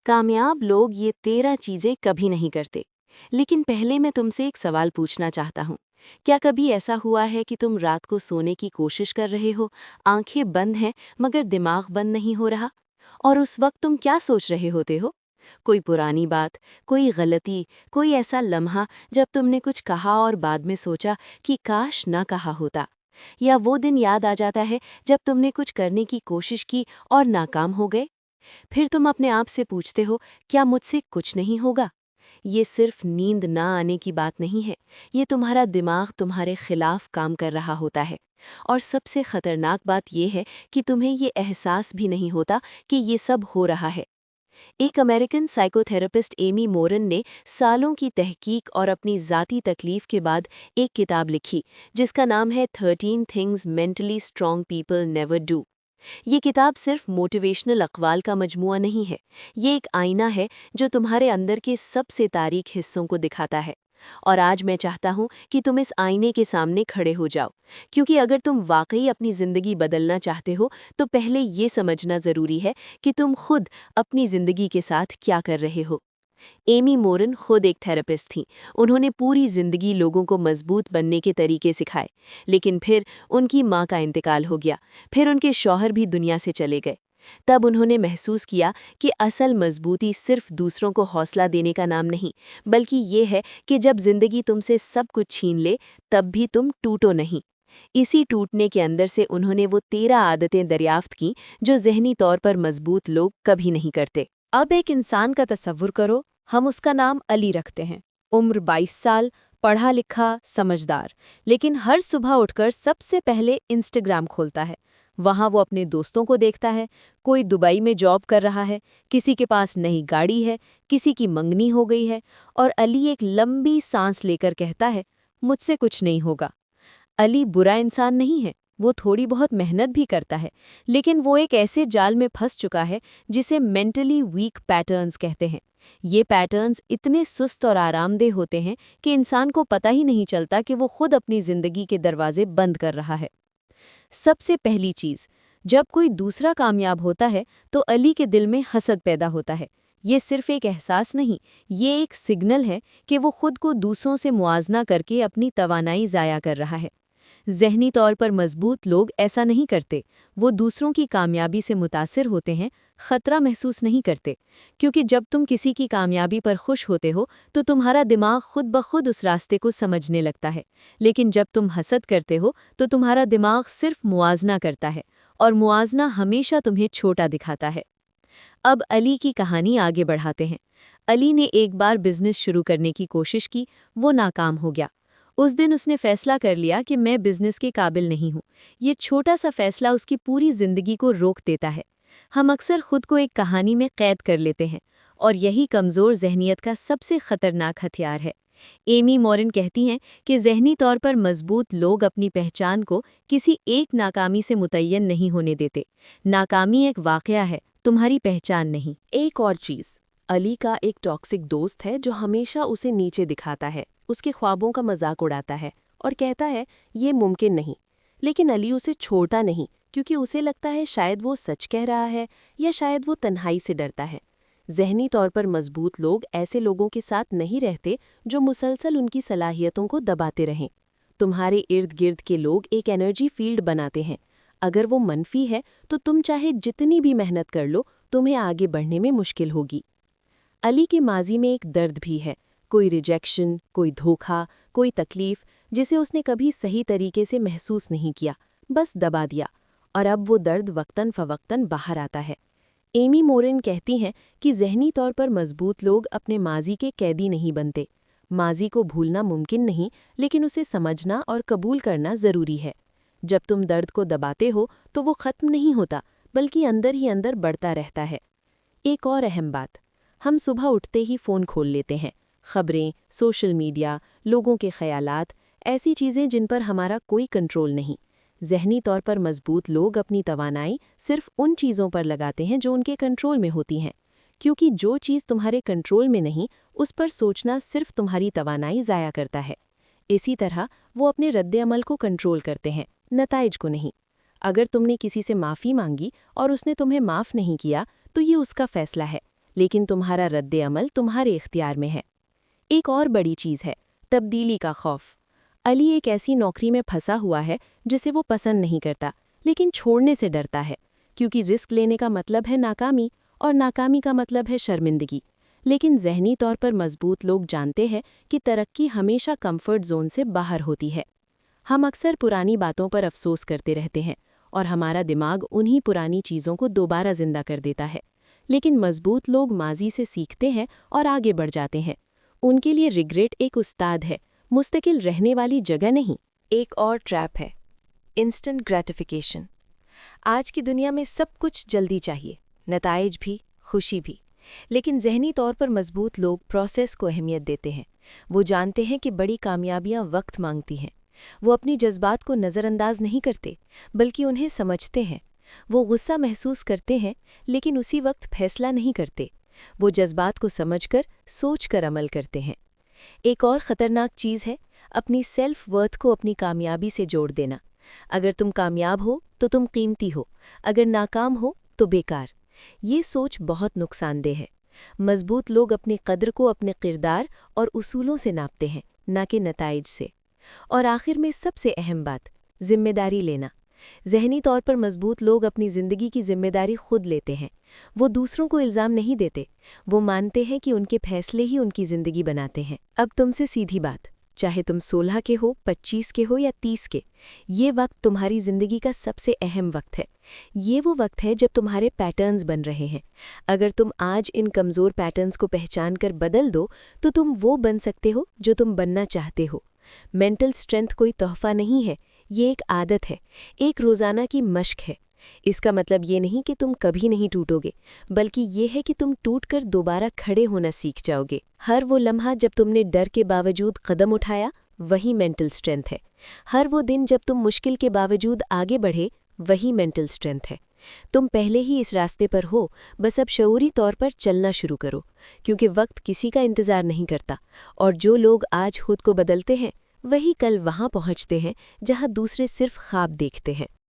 कामयाब लोग ये 13 चीजें कभी नहीं करते। लेकिन पहले मैं तुमसे एक सवाल पूछना चाहता हूँ। क्या कभी ऐसा हुआ है कि तुम रात को सोने की कोशिश कर रहे हो, आंखें बंद हैं मगर दिमाग बंद नहीं हो रहा? और उस वक्त तुम क्या सोच रहे होते हो? कोई पुरानी बात, कोई गलती, कोई ऐसा लम्हा जब तुमने कुछ कहा और बाद में सोचा कि काश ना कहा होता। या वो दिन याद आ जाता है जब तुमने कुछ करने की कोशिश की और नाकाम हो गए। फिर तुम अपने आप से पूछते हो, क्या मुझसे कुछ नहीं होगा? ये सिर्फ नींद ना आने की बात नहीं है। ये तुम्हारा दिमाग तुम्हारे खिलाफ काम कर रहा होता है। और सबसे खतरनाक बात यह है कि तुम्हें ये एहसास भी नहीं होता कि ये सब हो रहा है। एक अमेरिकन साइकोथेरेपिस्ट एमी मोरन ने सालों की तहकीक और अपनी ज़ाती तकलीफ के बाद एक किताब लिखी, जिसका नाम है 13 things mentally strong people never do. ये किताब सिर्फ मोटिवेशनल अक़वाल का मजमुआ नहीं है। ये एक आईना है जो तुम्हारे अंदर के सबसे तारीक हिस्सों को दिखाता है। और आज मैं चाहता हूँ कि तुम इस आईने के सामने खड़े हो जाओ, क्योंकि अगर तुम वाकई अपनी ज़िंदगी बदलना चाहते हो तो पहले ये समझना ज़रूरी है कि तुम खुद अपनी ज़िंदगी के साथ क्या कर रहे हो। एमी मोरन खुद एक थेरेपिस्ट थीं। उन्होंने पूरी जिंदगी लोगों को मजबूत बनने के तरीके सिखाए, लेकिन फिर उनकी माँ का इंतकाल हो गया। फिर उनके शौहर भी दुनिया से चले गए। तब उन्होंने महसूस किया कि असल मजबूती सिर्फ दूसरों को हौसला देने का नाम नहीं, बल्कि ये है कि जब जिंदगी तुमसे सब कुछ छीन ले, तब भी तुम टूटो नहीं। इसी टूटने के अंदर से उन्होंने वो 13 आदतें दरियाफ्त की जो जहनी तौर पर मजबूत लोग कभी नहीं करते। अब एक इंसान का तसव्वुर करो, हम उसका नाम अली रखते हैं। उम्र 22 साल, पढ़ा लिखा, समझदार। लेकिन हर सुबह उठकर सबसे पहले इंस्टाग्राम खोलता है। वहाँ वो अपने दोस्तों को देखता है। कोई दुबई में जॉब कर रहा है, किसी के पास नई गाड़ी है, किसी की मंगनी हो गई है। और अली एक लंबी सांस लेकर कहता है, मुझसे कुछ नहीं होगा। अली बुरा इंसान नहीं है, वो थोड़ी बहुत मेहनत भी करता है, लेकिन वो एक ऐसे जाल में फंस चुका है जिसे मेंटली वीक पैटर्न्स कहते हैं। ये पैटर्न्स इतने सुस्त और आरामदेह होते हैं कि इंसान को पता ही नहीं चलता कि वो खुद अपनी जिंदगी के दरवाजे बंद कर रहा है। सबसे पहली चीज, जब कोई दूसरा कामयाब होता है तो अली के दिल में हसद पैदा होता है। ये सिर्फ एक एहसास नहीं, ये एक सिग्नल है कि वो खुद को दूसरों से मुआवजा करके अपनी तवानाई ज़ाया कर रहा है। ज़हनी तौर पर मजबूत लोग ऐसा नहीं करते। वो दूसरों की कामयाबी से मुतासिर होते हैं, ख़तरा महसूस नहीं करते। क्योंकि जब तुम किसी की कामयाबी पर खुश होते हो तो तुम्हारा दिमाग खुद ब खुद उस रास्ते को समझने लगता है। लेकिन जब तुम हसद करते हो तो तुम्हारा दिमाग सिर्फ मुआजना करता है, और मुआजना हमेशा तुम्हें छोटा दिखाता है। अब अली की कहानी आगे बढ़ाते हैं। अली ने एक बार बिजनेस शुरू करने की कोशिश की, वो नाकाम हो गया। उस दिन उसने फैसला कर लिया कि मैं बिजनेस के काबिल नहीं हूँ। ये छोटा सा फैसला उसकी पूरी जिंदगी को रोक देता है। हम अक्सर खुद को एक कहानी में कैद कर लेते हैं, और यही कमज़ोर जहनियत का सबसे खतरनाक हथियार है। एमी मॉरन कहती हैं कि ज़हनी तौर पर मजबूत लोग अपनी पहचान को किसी एक नाकामी से मुतय्यन नहीं होने देते। नाकामी एक वाक़या है, तुम्हारी पहचान नहीं। एक और चीज़, अली का एक टॉक्सिक दोस्त है जो हमेशा उसे नीचे दिखाता है, उसके ख्वाबों का मजाक उड़ाता है और कहता है ये मुमकिन नहीं। लेकिन अली उसे छोड़ता नहीं, क्योंकि उसे लगता है शायद वो सच कह रहा है या शायद वो तन्हाई से डरता है। ज़हनी तौर पर मजबूत लोग ऐसे लोगों के साथ नहीं रहते जो मुसलसल उनकी सलाहियतों को दबाते रहें। तुम्हारे इर्द गिर्द के लोग एक एनर्जी फील्ड बनाते हैं। अगर वो मनफी है तो तुम चाहे जितनी भी मेहनत कर लो, तुम्हें आगे बढ़ने में मुश्किल होगी। अली के माजी में एक दर्द भी है, कोई रिजेक्शन, कोई धोखा, कोई तकलीफ जिसे उसने कभी सही तरीके से महसूस नहीं किया, बस दबा दिया, और अब वो दर्द वक्तन फ़वक्तन बाहर आता है। एमी मोरन कहती हैं कि ज़हनी तौर पर मजबूत लोग अपने माजी के कैदी नहीं बनते। माजी को भूलना मुमकिन नहीं, लेकिन उसे समझना और कबूल करना ज़रूरी है। जब तुम दर्द को दबाते हो तो वो ख़त्म नहीं होता, बल्कि अंदर ही अंदर बढ़ता रहता है। एक और अहम बात, हम सुबह उठते ही फ़ोन खोल लेते हैं। ख़बरें, सोशल मीडिया, लोगों के ख़यालात, ऐसी चीज़ें जिन पर हमारा कोई कंट्रोल नहीं। ज़हनी तौर पर मजबूत लोग अपनी तवानाई सिर्फ उन चीज़ों पर लगाते हैं जो उनके कंट्रोल में होती हैं, क्योंकि जो चीज़ तुम्हारे कंट्रोल में नहीं, उस पर सोचना सिर्फ तुम्हारी तवानाई ज़ाया करता है। इसी तरह वो अपने रद्द-ए-अमल को कंट्रोल करते हैं, नताइज को नहीं। अगर तुमने किसी से माफ़ी मांगी और उसने तुम्हें माफ़ नहीं किया तो ये उसका फ़ैसला है, لیکن تمہارا رد عمل تمہارے اختیار میں ہے۔ ایک اور بڑی چیز ہے تبدیلی کا خوف۔ علی ایک ایسی نوکری میں پھنسا ہوا ہے جسے وہ پسند نہیں کرتا، لیکن چھوڑنے سے ڈرتا ہے، کیونکہ رسک لینے کا مطلب ہے ناکامی، اور ناکامی کا مطلب ہے شرمندگی۔ لیکن ذہنی طور پر مضبوط لوگ جانتے ہیں کہ ترقی ہمیشہ کمفرٹ زون سے باہر ہوتی ہے۔ ہم اکثر پرانی باتوں پر افسوس کرتے رہتے ہیں، اور ہمارا دماغ انہی پرانی چیزوں کو دوبارہ زندہ کر دیتا ہے۔ لیکن مضبوط لوگ ماضی سے سیکھتے ہیں اور آگے بڑھ جاتے ہیں۔ ان کے لیے ریگریٹ ایک استاد ہے، مستقل رہنے والی جگہ نہیں۔ ایک اور ٹریپ ہے انسٹنٹ گریٹیفیکیشن۔ آج کی دنیا میں سب کچھ جلدی چاہیے، نتائج بھی، خوشی بھی، لیکن ذہنی طور پر مضبوط لوگ پروسیس کو اہمیت دیتے ہیں۔ وہ جانتے ہیں کہ بڑی کامیابیاں وقت مانگتی ہیں۔ وہ اپنی جذبات کو نظر انداز نہیں کرتے، بلکہ انہیں سمجھتے ہیں۔ وہ غصہ محسوس کرتے ہیں، لیکن اسی وقت فیصلہ نہیں کرتے۔ وہ جذبات کو سمجھ کر، سوچ کر عمل کرتے ہیں۔ ایک اور خطرناک چیز ہے اپنی سیلف ورتھ کو اپنی کامیابی سے جوڑ دینا۔ اگر تم کامیاب ہو تو تم قیمتی ہو، اگر ناکام ہو تو بیکار۔ یہ سوچ بہت نقصان دہ ہے۔ مضبوط لوگ اپنی قدر کو اپنے کردار اور اصولوں سے ناپتے ہیں، نہ کہ نتائج سے۔ اور آخر میں سب سے اہم بات، ذمہ داری لینا۔ ذہنی طور پر مضبوط لوگ اپنی زندگی کی ذمہ داری خود لیتے ہیں۔ وہ دوسروں کو الزام نہیں دیتے، وہ مانتے ہیں کہ ان کے فیصلے ہی ان کی زندگی بناتے ہیں۔ اب تم سے سیدھی بات، چاہے تم 16 کے ہو، 25 کے ہو یا 30 کے، یہ وقت تمہاری زندگی کا سب سے اہم وقت ہے۔ یہ وہ وقت ہے جب تمہارے پیٹرنز بن رہے ہیں۔ اگر تم آج ان کمزور پیٹرنز کو پہچان کر بدل دو تو تم وہ بن سکتے ہو جو تم بننا چاہتے ہو۔ مینٹل اسٹرینتھ کوئی تحفہ نہیں ہے، یہ ایک عادت ہے، ایک روزانہ کی مشق ہے۔ اس کا مطلب یہ نہیں کہ تم کبھی نہیں ٹوٹو گے، بلکہ یہ ہے کہ تم ٹوٹ کر دوبارہ کھڑے ہونا سیکھ جاؤ گے۔ ہر وہ لمحہ جب تم نے ڈر کے باوجود قدم اٹھایا، وہی مینٹل اسٹرینتھ ہے۔ ہر وہ دن جب تم مشکل کے باوجود آگے بڑھے، وہی مینٹل اسٹرینتھ ہے۔ تم پہلے ہی اس راستے پر ہو، بس اب شعوری طور پر چلنا شروع کرو، کیونکہ وقت کسی کا انتظار نہیں کرتا، اور جو لوگ آج خود کو بدلتے ہیں، وہی کل وہاں پہنچتے ہیں جہاں دوسرے صرف خواب دیکھتے ہیں۔